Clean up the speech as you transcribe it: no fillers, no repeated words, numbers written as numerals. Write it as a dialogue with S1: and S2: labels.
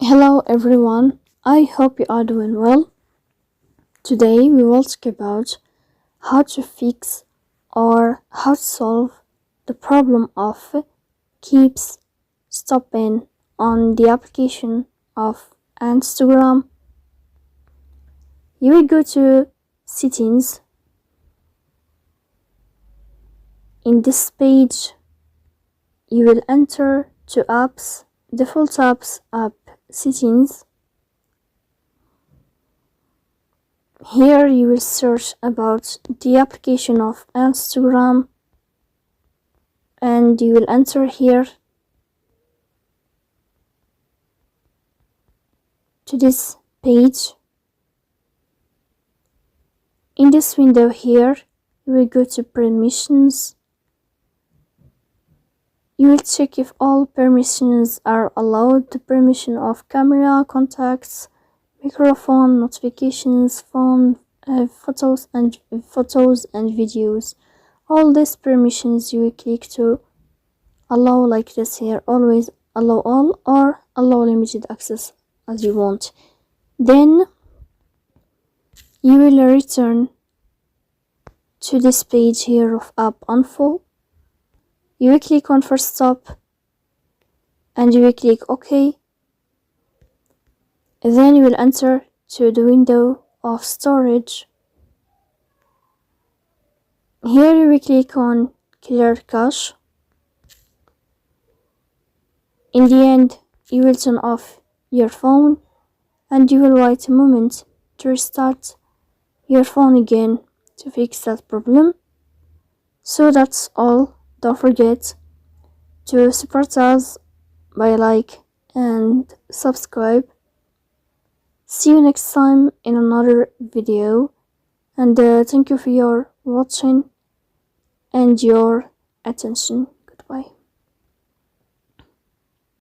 S1: Hello everyone, I hope you are doing well. Today we will talk about how to fix or how to solve the problem of keeps stopping on the application of Instagram. You will go to settings. In this page you will enter to apps, default apps, app settings. Here you will search about the application of Instagram and you will enter here to this page. In this window here, you will go to permissions. You will check if all permissions are allowed, the permission of camera, contacts, microphone, notifications, phone, photos and videos. All these permissions you will click to allow like this here, always allow all or allow limited access as you want. Then you will return to this page here of app info. You will click on first stop and you will click OK. Then you will enter to the window of storage. Here you will click on clear cache. In the end, you will turn off your phone and you will wait a moment to restart your phone again to fix that problem. So that's all. Don't forget to support us by like and subscribe. See you next time in another video, and thank you for your watching and your attention. Goodbye.